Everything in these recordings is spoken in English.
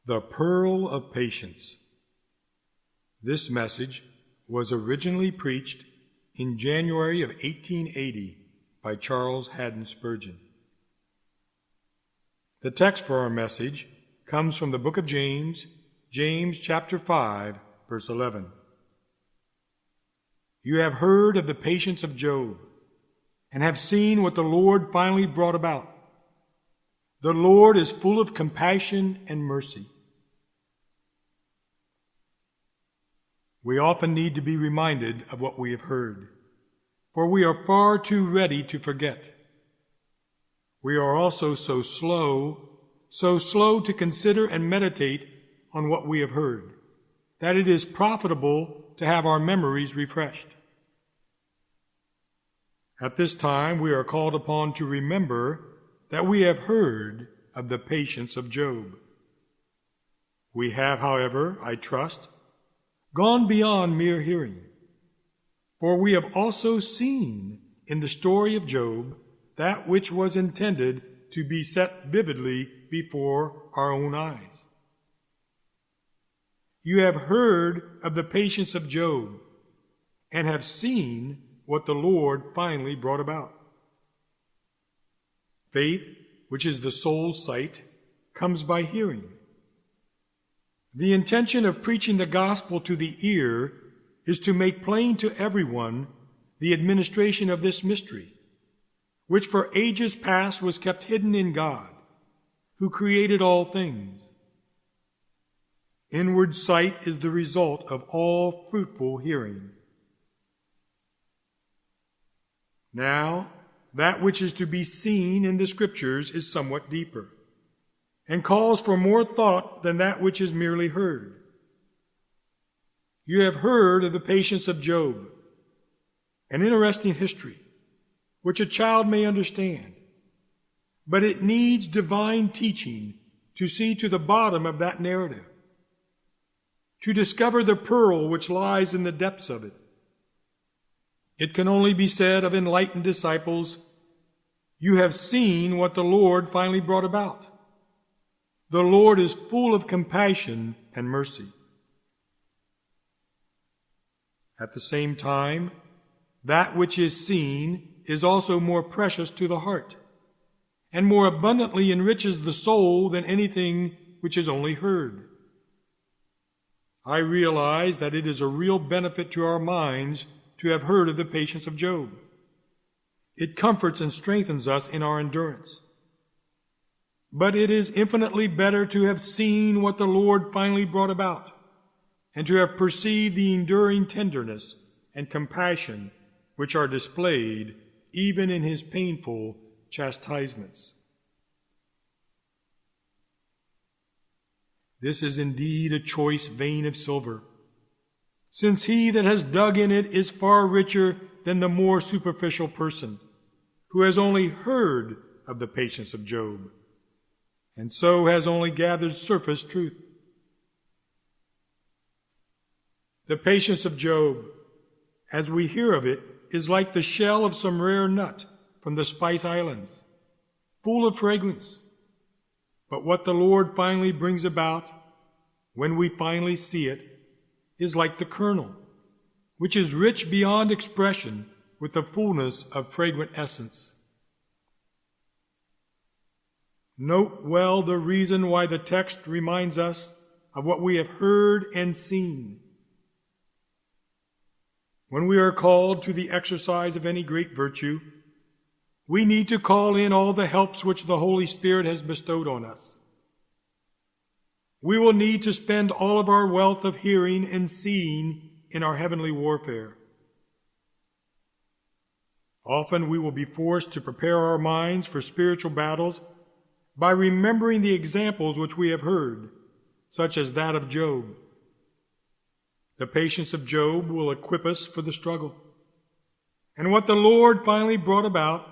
The Pearl of Patience. This message was originally preached in January of 1880 by Charles Haddon Spurgeon. The text for our message comes from the book of James, James chapter 5, verse 11. You have heard of the patience of Job, and have seen what the Lord finally brought about. The Lord is full of compassion and mercy. We often need to be reminded of what we have heard, for we are far too ready to forget. We are also so slow to consider and meditate on what we have heard, that it is profitable to have our memories refreshed. At this time, we are called upon to remember that we have heard of the patience of Job. We have, however, I trust, gone beyond mere hearing, for we have also seen in the story of Job that which was intended to be set vividly before our own eyes. You have heard of the patience of Job and have seen what the Lord finally brought about. Faith, which is the soul's sight, comes by hearing. The intention of preaching the gospel to the ear is to make plain to everyone the administration of this mystery, which for ages past was kept hidden in God, who created all things. Inward sight is the result of all fruitful hearing. Now, that which is to be seen in the Scriptures is somewhat deeper, and calls for more thought than that which is merely heard. You have heard of the patience of Job, an interesting history, which a child may understand, but it needs divine teaching to see to the bottom of that narrative, to discover the pearl which lies in the depths of it. It can only be said of enlightened disciples, you have seen what the Lord finally brought about. The Lord is full of compassion and mercy. At the same time, that which is seen is also more precious to the heart, and more abundantly enriches the soul than anything which is only heard. I realize that it is a real benefit to our minds to have heard of the patience of Job. It comforts and strengthens us in our endurance. But it is infinitely better to have seen what the Lord finally brought about, and to have perceived the enduring tenderness and compassion which are displayed even in his painful chastisements. This is indeed a choice vein of silver, since he that has dug in it is far richer than the more superficial person, who has only heard of the patience of Job, and so has only gathered surface truth. The patience of Job, as we hear of it, is like the shell of some rare nut from the Spice Islands, full of fragrance. But what the Lord finally brings about, when we finally see it, is like the kernel, which is rich beyond expression with the fullness of fragrant essence. Note well the reason why the text reminds us of what we have heard and seen. When we are called to the exercise of any great virtue, we need to call in all the helps which the Holy Spirit has bestowed on us. We will need to spend all of our wealth of hearing and seeing in our heavenly warfare. Often we will be forced to prepare our minds for spiritual battles by remembering the examples which we have heard, such as that of Job. The patience of Job will equip us for the struggle. And what the Lord finally brought about,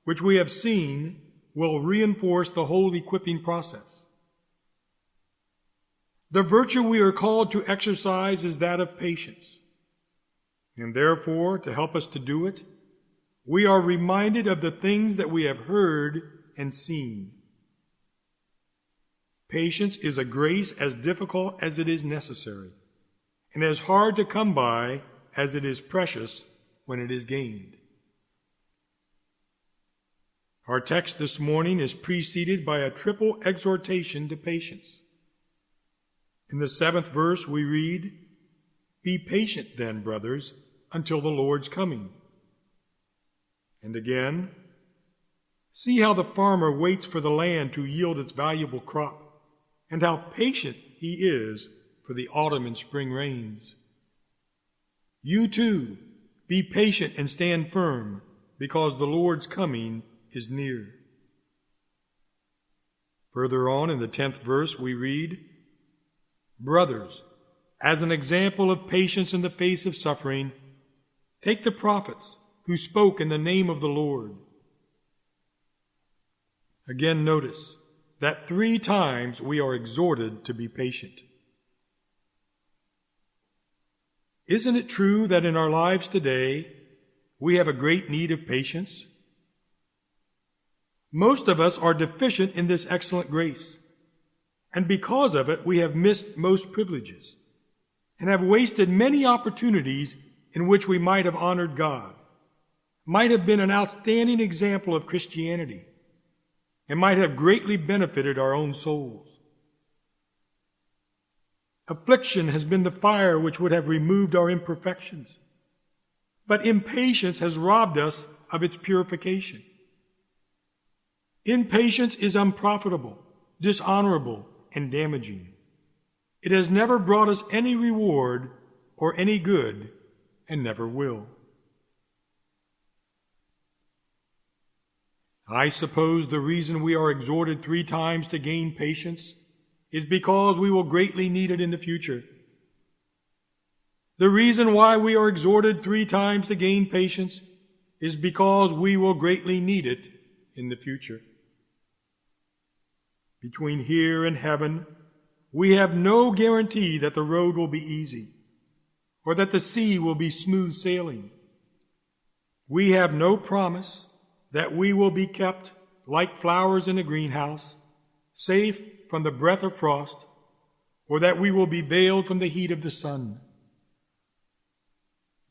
which we have seen, will reinforce the whole equipping process. The virtue we are called to exercise is that of patience. And therefore, to help us to do it, we are reminded of the things that we have heard and seen. Patience is a grace as difficult as it is necessary, and as hard to come by as it is precious when it is gained. Our text this morning is preceded by a triple exhortation to patience. In the 7th verse we read, "Be patient then, brothers, until the Lord's coming." And again, "See how the farmer waits for the land to yield its valuable crop, and how patient he is for the autumn and spring rains. You too, be patient and stand firm, because the Lord's coming is near." Further on in the 10th verse we read, "Brothers, as an example of patience in the face of suffering, take the prophets who spoke in the name of the Lord." Again, notice that 3 times we are exhorted to be patient. Isn't it true that in our lives today we have a great need of patience? Most of us are deficient in this excellent grace, and because of it we have missed most privileges and have wasted many opportunities in which we might have honored God, might have been an outstanding example of Christianity, and might have greatly benefited our own souls. Affliction has been the fire which would have removed our imperfections, but impatience has robbed us of its purification. Impatience is unprofitable, dishonorable, and damaging. It has never brought us any reward or any good, and never will. I suppose the reason we are exhorted 3 times to gain patience is because we will greatly need it in the future. The reason why we are exhorted 3 times to gain patience is because we will greatly need it in the future. Between here and heaven, we have no guarantee that the road will be easy or that the sea will be smooth sailing. We have no promise that we will be kept like flowers in a greenhouse, safe from the breath of frost, or that we will be veiled from the heat of the sun.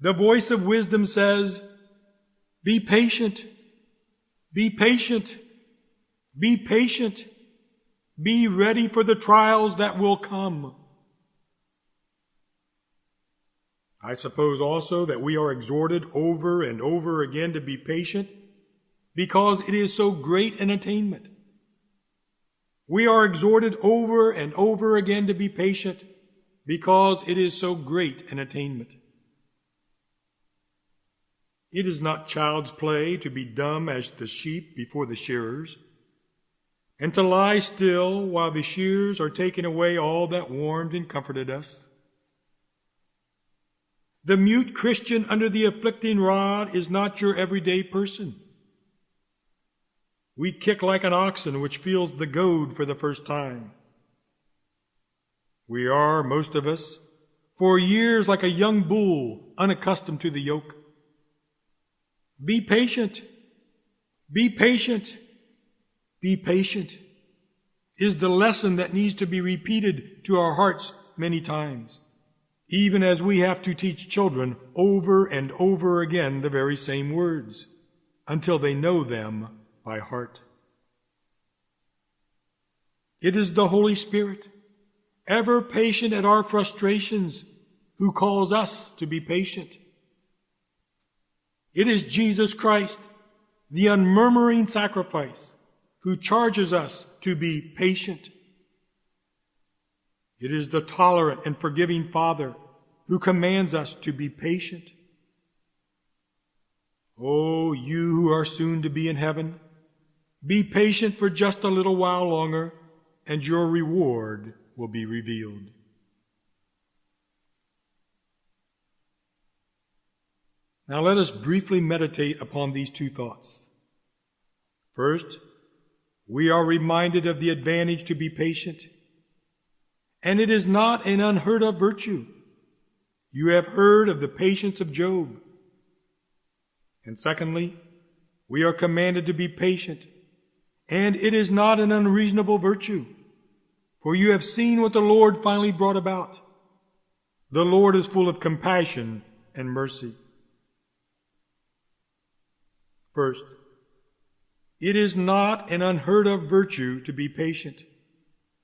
The voice of wisdom says, "Be patient, be patient, be patient, be ready for the trials that will come." I suppose also that we are exhorted over and over again to be patient because it is so great an attainment. We are exhorted over and over again to be patient because it is so great an attainment. It is not child's play to be dumb as the sheep before the shearers, and to lie still while the shears are taking away all that warmed and comforted us. The mute Christian under the afflicting rod is not your everyday person. We kick like an oxen which feels the goad for the first time. We are, most of us, for years like a young bull unaccustomed to the yoke. Be patient, be patient, be patient is the lesson that needs to be repeated to our hearts many times, even as we have to teach children over and over again the very same words until they know them by heart. It is the Holy Spirit, ever patient at our frustrations, who calls us to be patient. It is Jesus Christ, the unmurmuring sacrifice, who charges us to be patient. It is the tolerant and forgiving Father who commands us to be patient. Oh, you who are soon to be in heaven, be patient for just a little while longer, and your reward will be revealed. Now let us briefly meditate upon these 2 thoughts. First, we are reminded of the advantage to be patient, and it is not an unheard of virtue. You have heard of the patience of Job. And secondly, we are commanded to be patient, and it is not an unreasonable virtue. for you have seen what the Lord finally brought about. The Lord is full of compassion and mercy. First, it is not an unheard of virtue to be patient.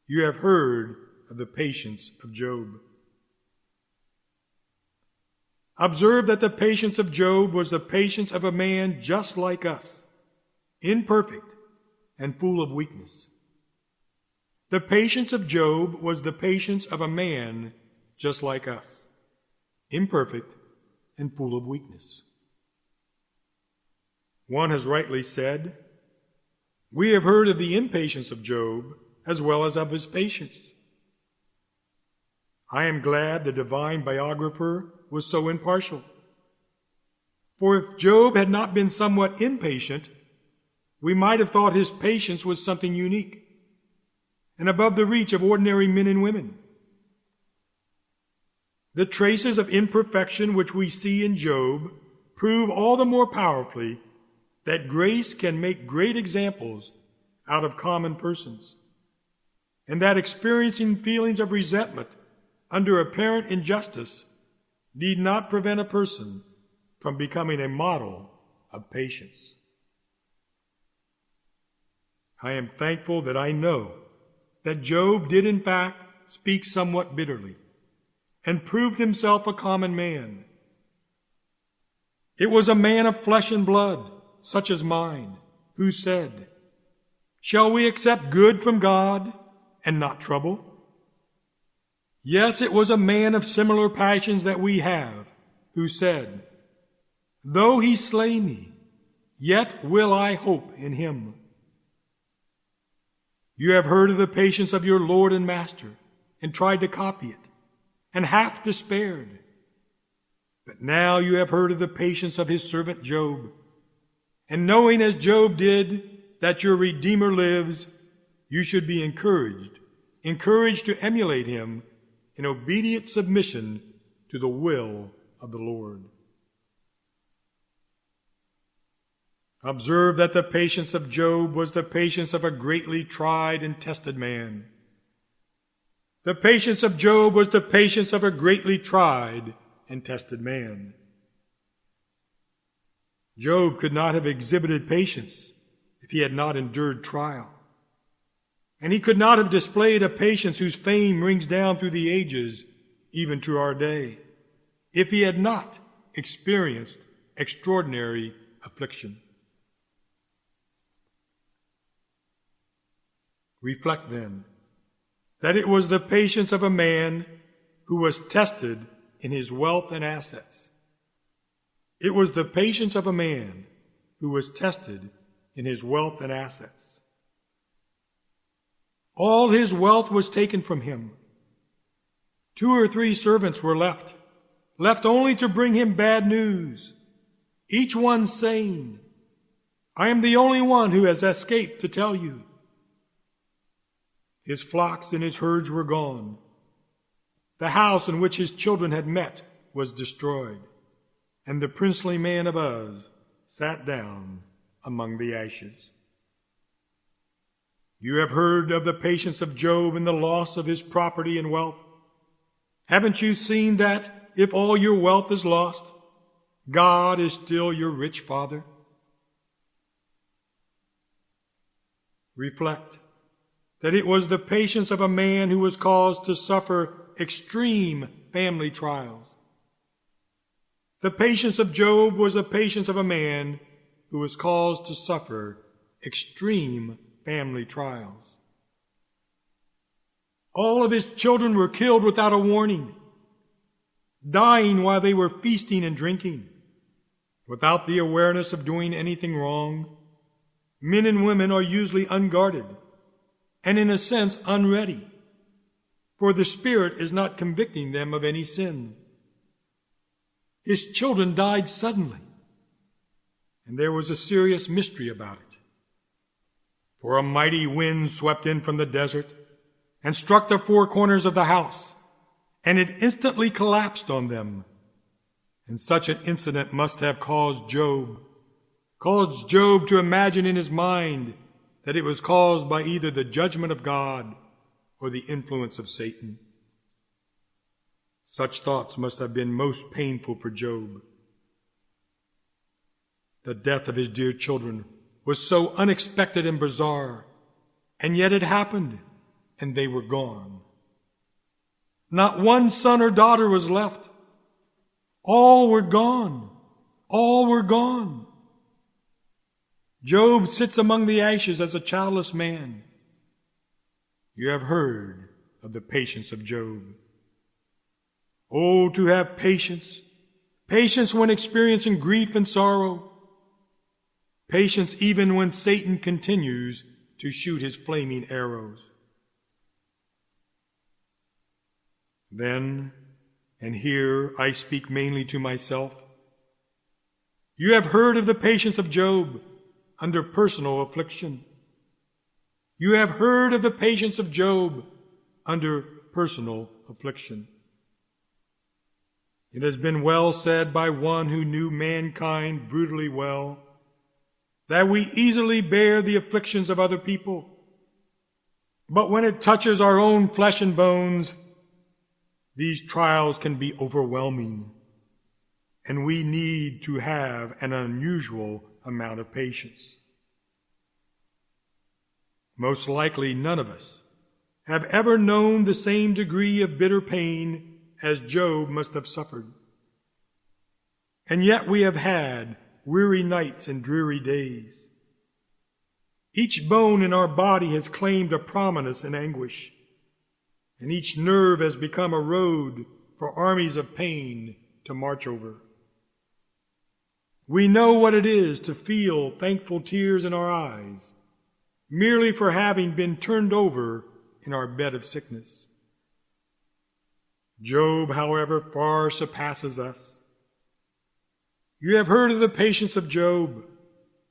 You have heard of the patience of Job. Observe that the patience of Job was the patience of a man just like us, imperfect and full of weakness. The patience of Job was the patience of a man just like us, imperfect and full of weakness. One has rightly said, "We have heard of the impatience of Job as well as of his patience." I am glad the divine biographer was so impartial. For if Job had not been somewhat impatient, we might have thought his patience was something unique and above the reach of ordinary men and women. The traces of imperfection which we see in Job prove all the more powerfully that grace can make great examples out of common persons, and that experiencing feelings of resentment under apparent injustice need not prevent a person from becoming a model of patience. I am thankful that I know that Job did in fact speak somewhat bitterly and proved himself a common man. It was a man of flesh and blood, such as mine, who said, "Shall we accept good from God and not trouble?" Yes, it was a man of similar passions that we have, who said, "Though he slay me, yet will I hope in him." You have heard of the patience of your Lord and Master, and tried to copy it, and half despaired. But now you have heard of the patience of his servant Job, and knowing as Job did that your Redeemer lives, you should be encouraged to emulate him in obedient submission to the will of the Lord. Observe that the patience of Job was the patience of a greatly tried and tested man. The patience of Job was the patience of a greatly tried and tested man. Job could not have exhibited patience if he had not endured trial. And he could not have displayed a patience whose fame rings down through the ages, even to our day, if he had not experienced extraordinary affliction. Reflect then that it was the patience of a man who was tested in his wealth and assets. It was the patience of a man who was tested in his wealth and assets. All his wealth was taken from him. 2 or 3 servants were left only to bring him bad news, each one saying, "I am the only one who has escaped to tell you." His flocks and his herds were gone. The house in which his children had met was destroyed, and the princely man of Uz sat down among the ashes. You have heard of the patience of Job and the loss of his property and wealth. Haven't you seen that if all your wealth is lost, God is still your rich Father? Reflect that it was the patience of a man who was caused to suffer extreme family trials. The patience of Job was the patience of a man who was caused to suffer extreme family trials. All of his children were killed without a warning, dying while they were feasting and drinking, without the awareness of doing anything wrong. Men and women are usually unguarded and in a sense unready, for the Spirit is not convicting them of any sin. His children died suddenly, and there was a serious mystery about it. For a mighty wind swept in from the desert and struck the 4 corners of the house, and it instantly collapsed on them. And such an incident must have caused Job to imagine in his mind that it was caused by either the judgment of God or the influence of Satan. Such thoughts must have been most painful for Job. The death of his dear children was so unexpected and bizarre, and yet it happened, and they were gone. Not one son or daughter was left. All were gone. All were gone. Job sits among the ashes as a childless man. You have heard of the patience of Job. Oh, to have patience, patience when experiencing grief and sorrow, patience even when Satan continues to shoot his flaming arrows. Then, and here I speak mainly to myself, you have heard of the patience of Job under personal affliction. You have heard of the patience of Job under personal affliction. It has been well said by one who knew mankind brutally well, that we easily bear the afflictions of other people, but when it touches our own flesh and bones, these trials can be overwhelming, and we need to have an unusual amount of patience. Most likely none of us have ever known the same degree of bitter pain as Job must have suffered. And yet we have had weary nights and dreary days. Each bone in our body has claimed a prominence in anguish, and each nerve has become a road for armies of pain to march over. We know what it is to feel thankful tears in our eyes, merely for having been turned over in our bed of sickness. Job, however, far surpasses us. You have heard of the patience of Job,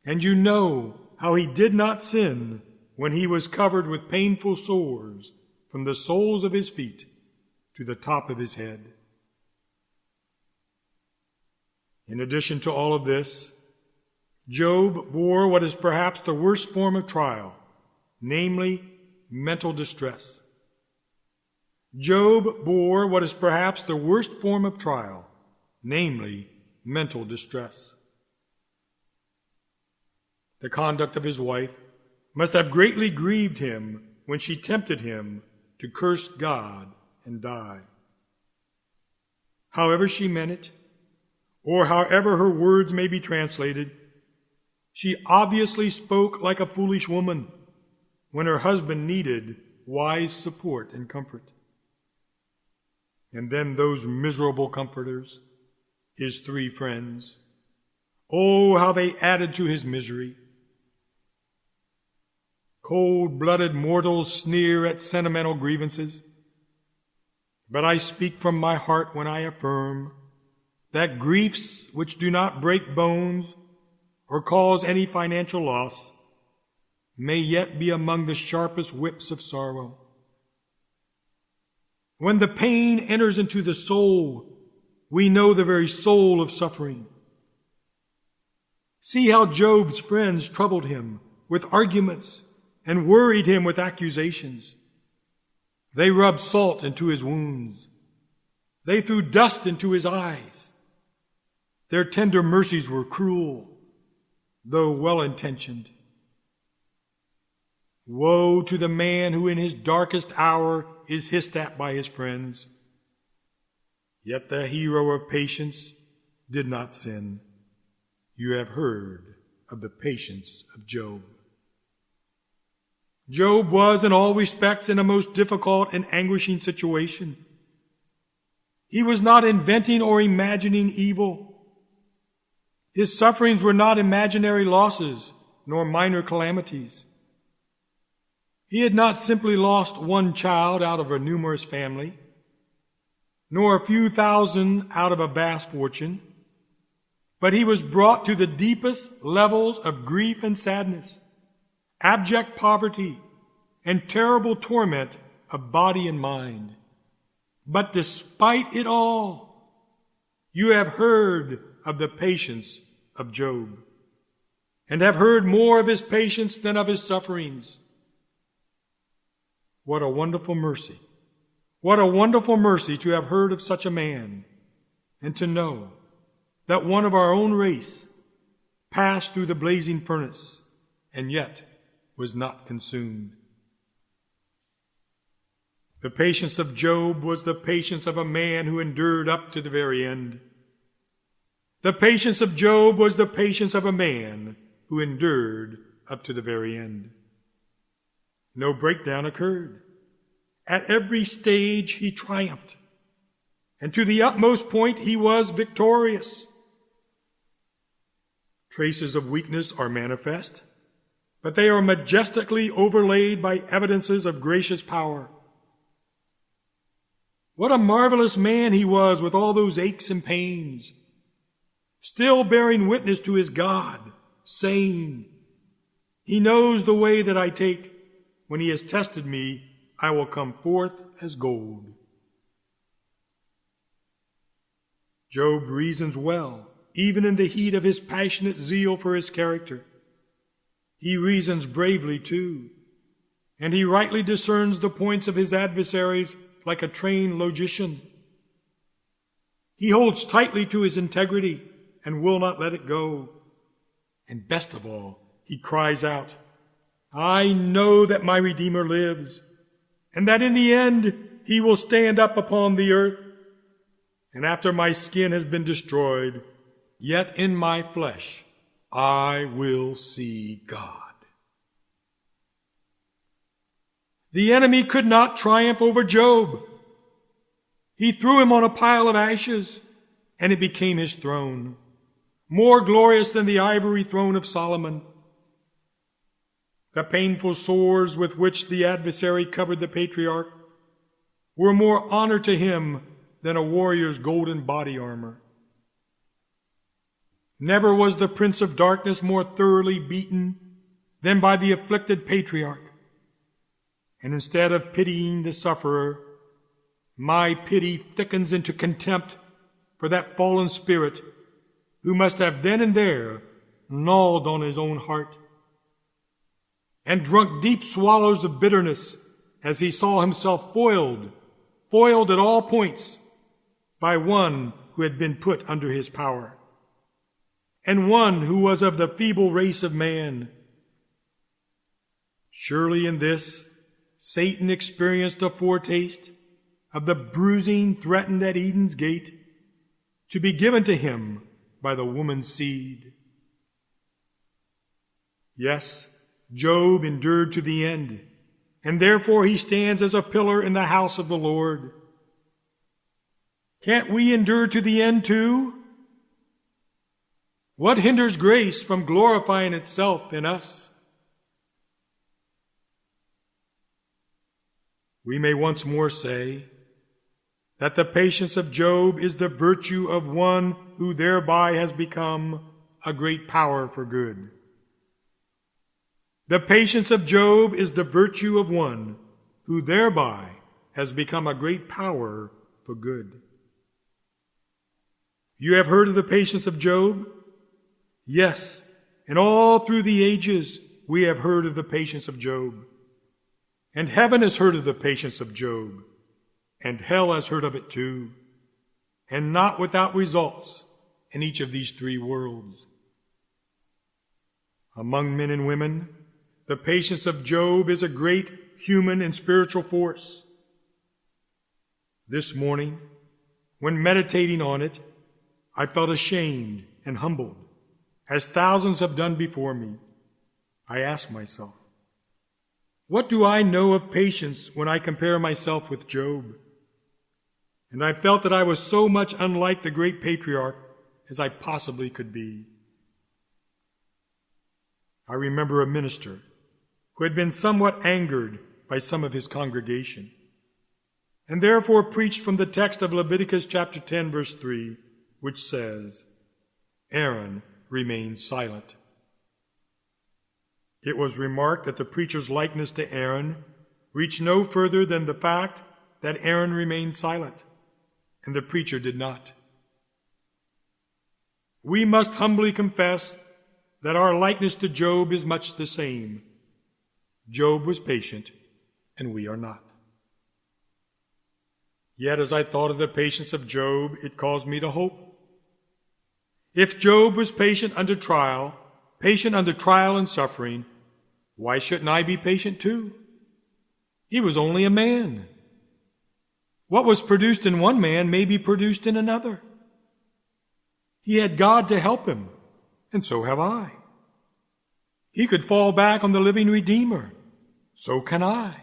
and you know how he did not sin when he was covered with painful sores from the soles of his feet to the top of his head. In addition to all of this, Job bore what is perhaps the worst form of trial, namely mental distress. Job bore what is perhaps the worst form of trial, namely mental distress. The conduct of his wife must have greatly grieved him when she tempted him to curse God and die. However she meant it, or however her words may be translated, she obviously spoke like a foolish woman when her husband needed wise support and comfort. And then those miserable comforters, his 3 friends, oh, how they added to his misery. Cold-blooded mortals sneer at sentimental grievances, but I speak from my heart when I affirm that griefs which do not break bones or cause any financial loss may yet be among the sharpest whips of sorrow. When the pain enters into the soul, we know the very soul of suffering. See how Job's friends troubled him with arguments and worried him with accusations. They rubbed salt into his wounds. They threw dust into his eyes. Their tender mercies were cruel, though well-intentioned. Woe to the man who in his darkest hour is hissed at by his friends. Yet the hero of patience did not sin. You have heard of the patience of Job. Job was in all respects in a most difficult and anguishing situation. He was not inventing or imagining evil. His sufferings were not imaginary losses nor minor calamities. He had not simply lost one child out of a numerous family, nor a few thousand out of a vast fortune, but he was brought to the deepest levels of grief and sadness, abject poverty, and terrible torment of body and mind. But despite it all, you have heard of the patience of Job, and have heard more of his patience than of his sufferings. What a wonderful mercy! What a wonderful mercy to have heard of such a man, and to know that one of our own race passed through the blazing furnace and yet was not consumed. The patience of Job was the patience of a man who endured up to the very end. The patience of Job was the patience of a man who endured up to the very end. No breakdown occurred. At every stage he triumphed, and to the utmost point he was victorious. Traces of weakness are manifest, but they are majestically overlaid by evidences of gracious power. What a marvelous man he was with all those aches and pains, still bearing witness to his God, saying, "He knows the way that I take. When he has tested me, I will come forth as gold." Job reasons well, even in the heat of his passionate zeal for his character. He reasons bravely, too, and he rightly discerns the points of his adversaries like a trained logician. He holds tightly to his integrity and will not let it go. And best of all, he cries out, "I know that my Redeemer lives, and that in the end he will stand up upon the earth. And after my skin has been destroyed, yet in my flesh I will see God." The enemy could not triumph over Job. He threw him on a pile of ashes, and it became his throne, more glorious than the ivory throne of Solomon. The painful sores with which the adversary covered the patriarch were more honor to him than a warrior's golden body armor. Never was the prince of darkness more thoroughly beaten than by the afflicted patriarch. And instead of pitying the sufferer, my pity thickens into contempt for that fallen spirit who must have then and there gnawed on his own heart and drunk deep swallows of bitterness as he saw himself foiled at all points by one who had been put under his power, and one who was of the feeble race of man. Surely in this, Satan experienced a foretaste of the bruising threatened at Eden's gate to be given to him by the woman's seed. Yes, Job endured to the end, and therefore he stands as a pillar in the house of the Lord. Can't we endure to the end too? What hinders grace from glorifying itself in us? We may once more say that the patience of Job is the virtue of one who thereby has become a great power for good. The patience of Job is the virtue of one who thereby has become a great power for good. You have heard of the patience of Job? Yes, and all through the ages we have heard of the patience of Job. And heaven has heard of the patience of Job, and hell has heard of it too, and not without results in each of these three worlds. Among men and women, the patience of Job is a great human and spiritual force. This morning, when meditating on it, I felt ashamed and humbled, as thousands have done before me. I asked myself, what do I know of patience when I compare myself with Job? And I felt that I was so much unlike the great patriarch as I possibly could be. I remember a minister who had been somewhat angered by some of his congregation, and therefore preached from the text of Leviticus chapter 10, verse 3, which says, "Aaron remained silent." It was remarked that the preacher's likeness to Aaron reached no further than the fact that Aaron remained silent, and the preacher did not. We must humbly confess that our likeness to Job is much the same. Job was patient, and we are not. Yet as I thought of the patience of Job, it caused me to hope. If Job was patient under trial and suffering, why shouldn't I be patient too? He was only a man. What was produced in one man may be produced in another. He had God to help him, and so have I. He could fall back on the living Redeemer. So can I.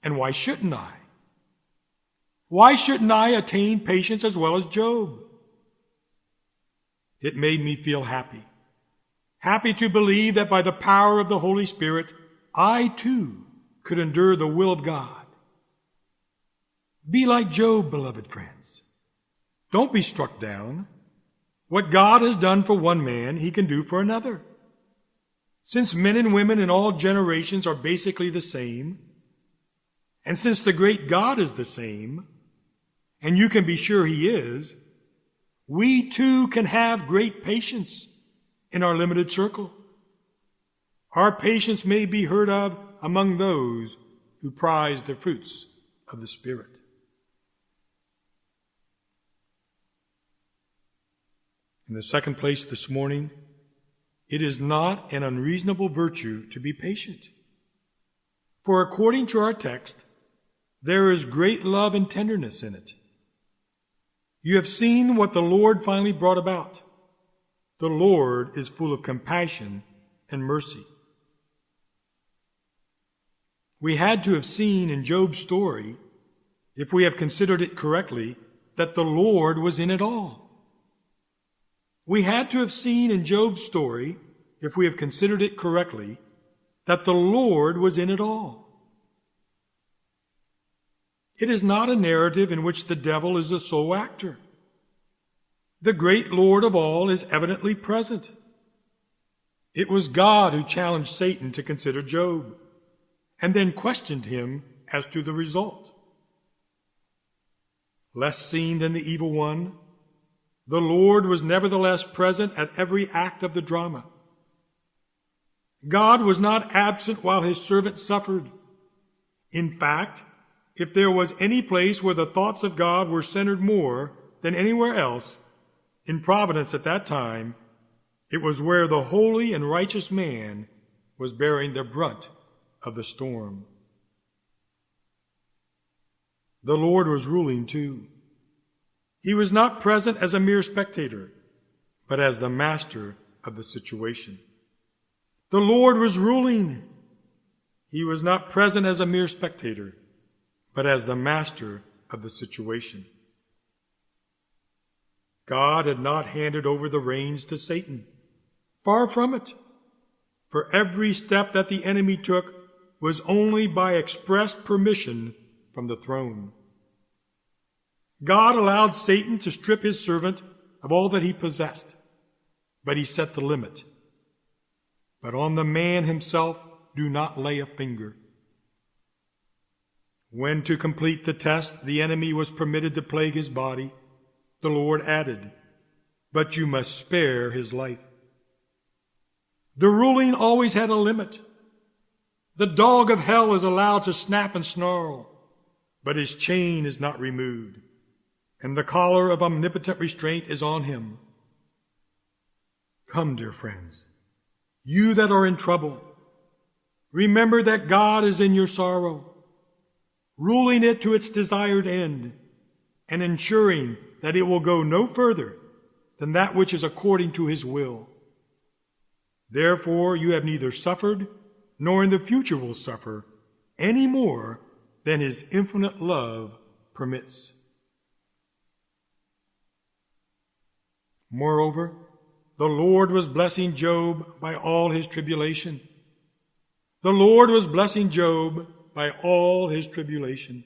And why shouldn't I? Why shouldn't I attain patience as well as Job? It made me feel happy. Happy to believe that by the power of the Holy Spirit, I too could endure the will of God. Be like Job, beloved friends. Don't be struck down. What God has done for one man, he can do for another. Since men and women in all generations are basically the same, and since the great God is the same, and you can be sure he is, we too can have great patience in our limited circle. Our patience may be heard of among those who prize the fruits of the Spirit. In the second place this morning, it is not an unreasonable virtue to be patient. For according to our text, there is great love and tenderness in it. You have seen what the Lord finally brought about. The Lord is full of compassion and mercy. We had to have seen in Job's story, if we have considered it correctly, that the Lord was in it all. We had to have seen in Job's story, if we have considered it correctly, that the Lord was in it all. It is not a narrative in which the devil is the sole actor. The great Lord of all is evidently present. It was God who challenged Satan to consider Job, and then questioned him as to the result. Less seen than the evil one, the Lord was nevertheless present at every act of the drama. God was not absent while his servant suffered. In fact, if there was any place where the thoughts of God were centered more than anywhere else in providence at that time, it was where the holy and righteous man was bearing the brunt of the storm. The Lord was ruling too. He was not present as a mere spectator, but as the master of the situation. The Lord was ruling. He was not present as a mere spectator, but as the master of the situation. God had not handed over the reins to Satan. Far from it. For every step that the enemy took was only by express permission from the throne. God allowed Satan to strip his servant of all that he possessed, but he set the limit. But on the man himself, do not lay a finger. When to complete the test, the enemy was permitted to plague his body, the Lord added, but you must spare his life. The ruling always had a limit. The dog of hell is allowed to snap and snarl, but his chain is not removed, and the collar of omnipotent restraint is on him. Come, dear friends, you that are in trouble, remember that God is in your sorrow, ruling it to its desired end, and ensuring that it will go no further than that which is according to his will. Therefore you have neither suffered, nor in the future will suffer, any more than his infinite love permits. Moreover, the Lord was blessing Job by all his tribulation. The Lord was blessing Job by all his tribulation.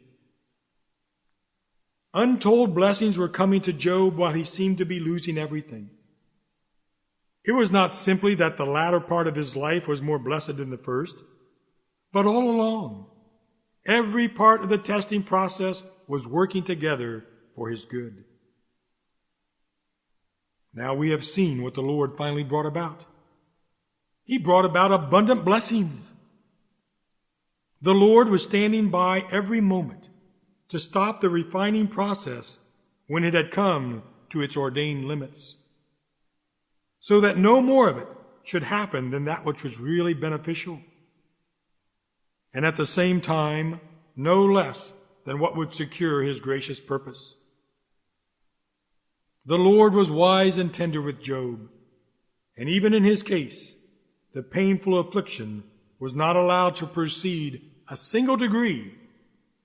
Untold blessings were coming to Job while he seemed to be losing everything. It was not simply that the latter part of his life was more blessed than the first, but all along, every part of the testing process was working together for his good. Now we have seen what the Lord finally brought about. He brought about abundant blessings. The Lord was standing by every moment to stop the refining process when it had come to its ordained limits, so that no more of it should happen than that which was really beneficial, and at the same time, no less than what would secure his gracious purpose. The Lord was wise and tender with Job, and even in his case, the painful affliction was not allowed to proceed a single degree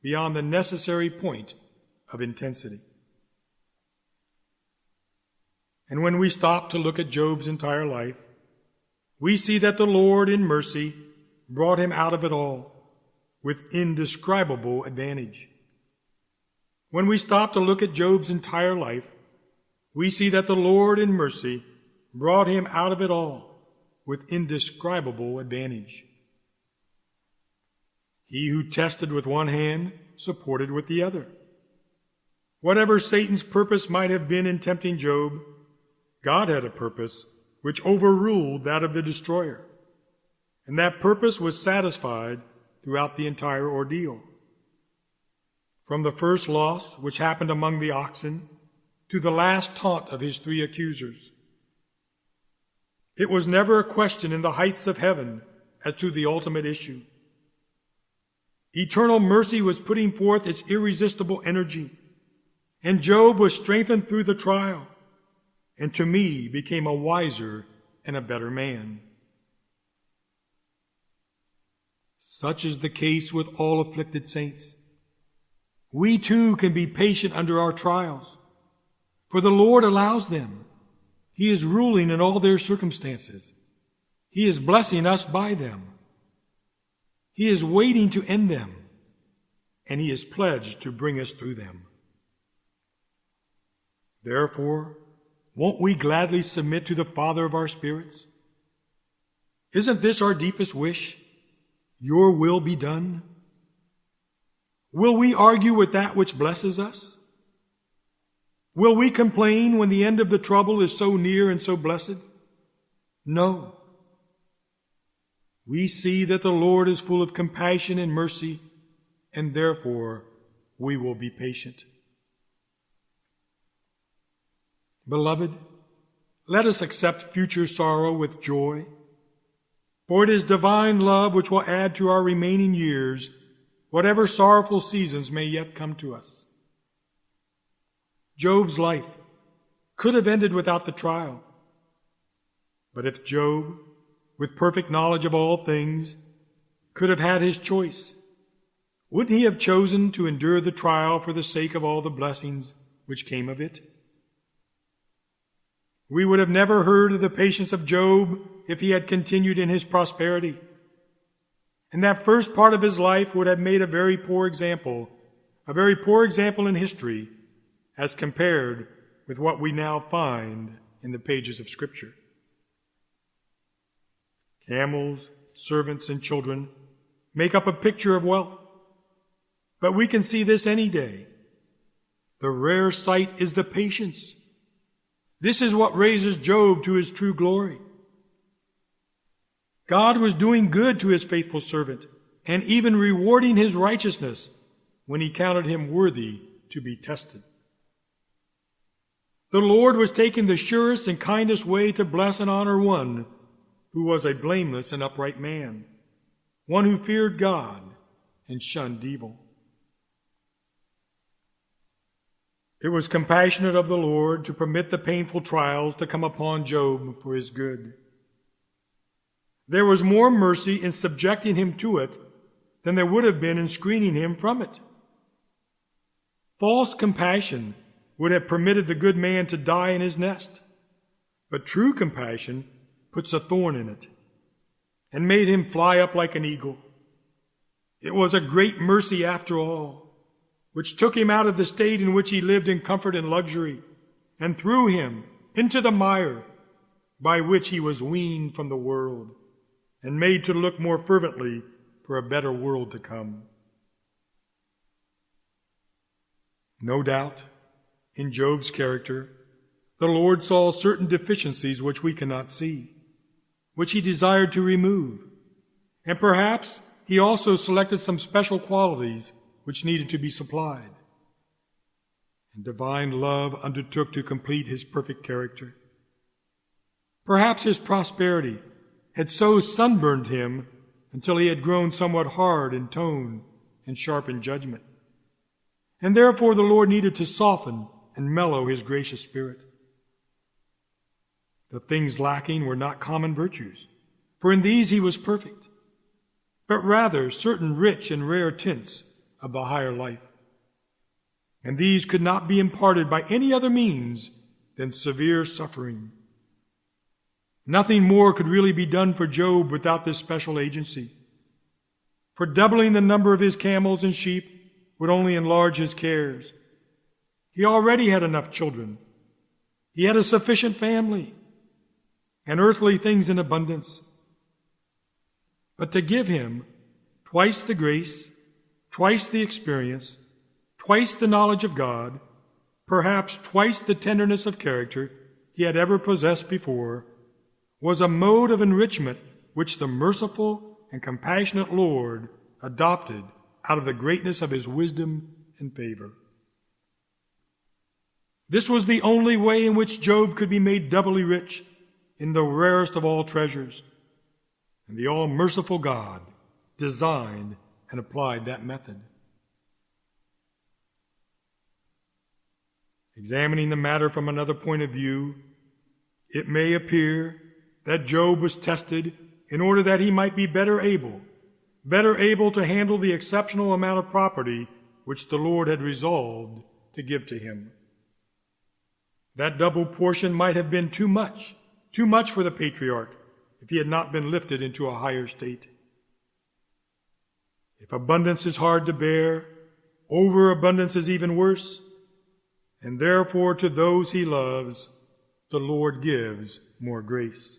beyond the necessary point of intensity. And when we stop to look at Job's entire life, we see that the Lord in mercy brought him out of it all with indescribable advantage. When we stop to look at Job's entire life, we see that the Lord in mercy brought him out of it all with indescribable advantage. He who tested with one hand supported with the other. Whatever Satan's purpose might have been in tempting Job, God had a purpose which overruled that of the destroyer, and that purpose was satisfied throughout the entire ordeal. From the first loss which happened among the oxen to the last taunt of his 3 accusers, it was never a question in the heights of heaven as to the ultimate issue. Eternal mercy was putting forth its irresistible energy, and Job was strengthened through the trial, and to me became a wiser and a better man. Such is the case with all afflicted saints. We too can be patient under our trials, for the Lord allows them. He is ruling in all their circumstances. He is blessing us by them. He is waiting to end them, and He is pledged to bring us through them. Therefore, won't we gladly submit to the Father of our spirits? Isn't this our deepest wish? Your will be done. Will we argue with that which blesses us? Will we complain when the end of the trouble is so near and so blessed? No. We see that the Lord is full of compassion and mercy, and therefore we will be patient. Beloved, let us accept future sorrow with joy, for it is divine love which will add to our remaining years whatever sorrowful seasons may yet come to us. Job's life could have ended without the trial, but if Job, with perfect knowledge of all things, could have had his choice, wouldn't he have chosen to endure the trial for the sake of all the blessings which came of it? We would have never heard of the patience of Job if he had continued in his prosperity. And that first part of his life would have made a very poor example in history as compared with what we now find in the pages of Scripture. Camels, servants, and children make up a picture of wealth, but we can see this any day. The rare sight is the patience. This is what raises Job to his true glory. God was doing good to his faithful servant and even rewarding his righteousness when he counted him worthy to be tested. The Lord was taking the surest and kindest way to bless and honor one who was a blameless and upright man, one who feared God and shunned evil. It was compassionate of the Lord to permit the painful trials to come upon Job for his good. There was more mercy in subjecting him to it than there would have been in screening him from it. False compassion would have permitted the good man to die in his nest, but true compassion puts a thorn in it and made him fly up like an eagle. It was a great mercy after all, which took him out of the state in which he lived in comfort and luxury and threw him into the mire by which he was weaned from the world and made to look more fervently for a better world to come. No doubt, in Job's character, the Lord saw certain deficiencies which we cannot see, which He desired to remove, and perhaps he also selected some special qualities which needed to be supplied. And divine love undertook to complete his perfect character. Perhaps his prosperity had so sunburned him until he had grown somewhat hard in tone and sharp in judgment. And therefore the Lord needed to soften and mellow his gracious spirit. The things lacking were not common virtues, for in these he was perfect, but rather certain rich and rare tints of the higher life. And these could not be imparted by any other means than severe suffering. Nothing more could really be done for Job without this special agency. For doubling the number of his camels and sheep would only enlarge his cares. He already had enough children. He had a sufficient family and earthly things in abundance. But to give him twice the grace, twice the experience, twice the knowledge of God, perhaps twice the tenderness of character he had ever possessed before, was a mode of enrichment which the merciful and compassionate Lord adopted out of the greatness of his wisdom and favor. This was the only way in which Job could be made doubly rich in the rarest of all treasures, and the all-merciful God designed and applied that method. Examining the matter from another point of view, it may appear that Job was tested in order that he might be better able to handle the exceptional amount of property which the Lord had resolved to give to him. That double portion might have been too much for the patriarch if he had not been lifted into a higher state. If abundance is hard to bear, overabundance is even worse, and therefore to those he loves, the Lord gives more grace.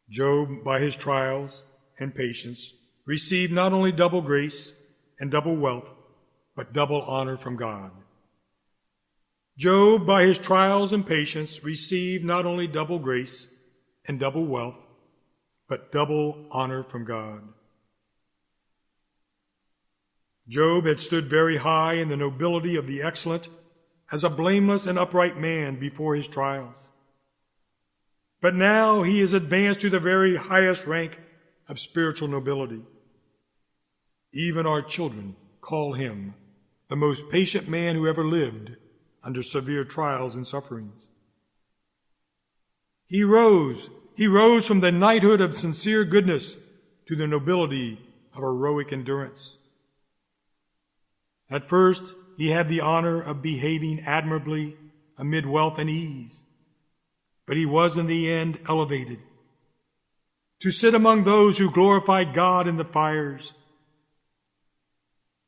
Job, by his trials and patience, received not only double grace and double wealth, but double honor from God. Job, by his trials and patience, received not only double grace and double wealth, but double honor from God. Job had stood very high in the nobility of the excellent as a blameless and upright man before his trials. But now he is advanced to the very highest rank of spiritual nobility. Even our children call him the most patient man who ever lived under severe trials and sufferings. He rose from the knighthood of sincere goodness to the nobility of heroic endurance. At first, he had the honor of behaving admirably amid wealth and ease, but he was in the end elevated to sit among those who glorified God in the fires.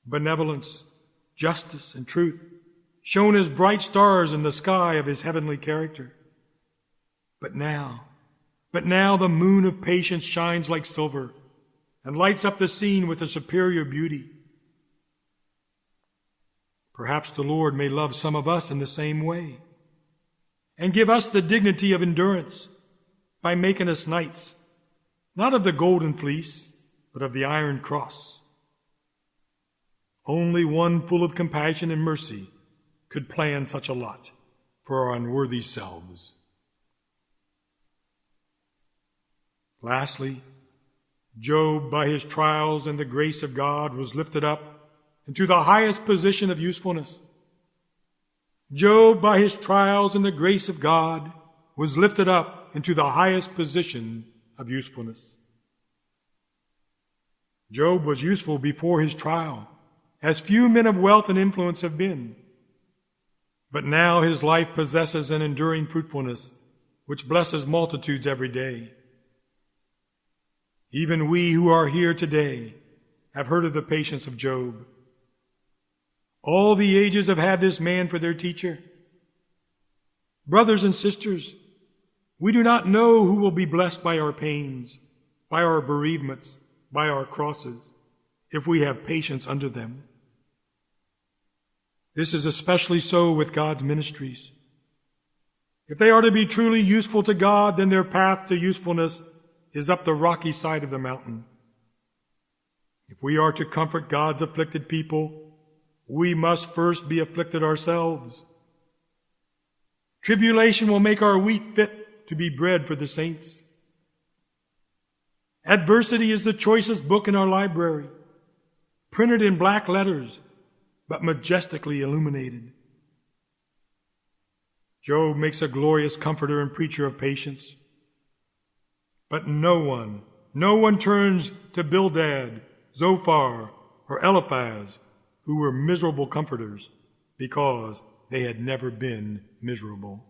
Benevolence, justice, and truth shone as bright stars in the sky of his heavenly character. But now the moon of patience shines like silver and lights up the scene with a superior beauty. Perhaps the Lord may love some of us in the same way and give us the dignity of endurance by making us knights, not of the golden fleece, but of the iron cross. Only one full of compassion and mercy could plan such a lot for our unworthy selves. Lastly, Job, by his trials and the grace of God, was lifted up into the highest position of usefulness. Job, by his trials and the grace of God, was lifted up into the highest position of usefulness. Job was useful before his trial, as few men of wealth and influence have been. But now his life possesses an enduring fruitfulness which blesses multitudes every day. Even we who are here today have heard of the patience of Job. All the ages have had this man for their teacher. Brothers and sisters, we do not know who will be blessed by our pains, by our bereavements, by our crosses, if we have patience under them. This is especially so with God's ministries. If they are to be truly useful to God, then their path to usefulness is up the rocky side of the mountain. If we are to comfort God's afflicted people, we must first be afflicted ourselves. Tribulation will make our wheat fit to be bread for the saints. Adversity is the choicest book in our library, printed in black letters, but majestically illuminated. Job makes a glorious comforter and preacher of patience. But no one turns to Bildad, Zophar, or Eliphaz, who were miserable comforters, because they had never been miserable.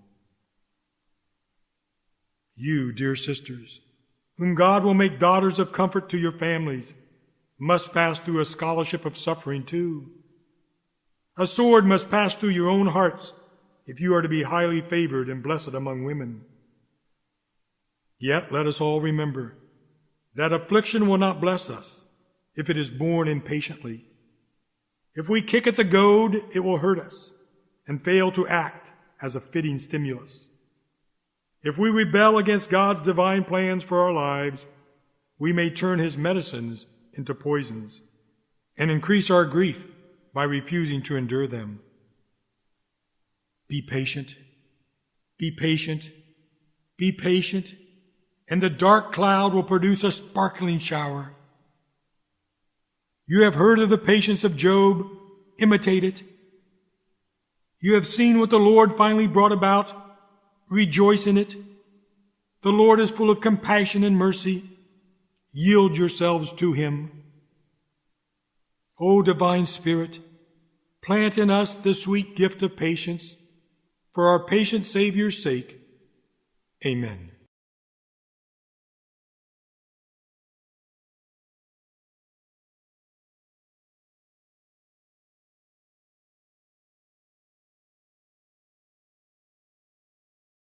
You, dear sisters, whom God will make daughters of comfort to your families, must pass through a scholarship of suffering too. A sword must pass through your own hearts if you are to be highly favored and blessed among women. Yet let us all remember that affliction will not bless us if it is borne impatiently. If we kick at the goad, it will hurt us and fail to act as a fitting stimulus. If we rebel against God's divine plans for our lives, we may turn his medicines into poisons and increase our grief by refusing to endure them. Be patient, be patient, be patient, and the dark cloud will produce a sparkling shower. You have heard of the patience of Job. Imitate it. You have seen what the Lord finally brought about. Rejoice in it. The Lord is full of compassion and mercy. Yield yourselves to him. O divine Spirit, plant in us the sweet gift of patience. For our patient Savior's sake, amen.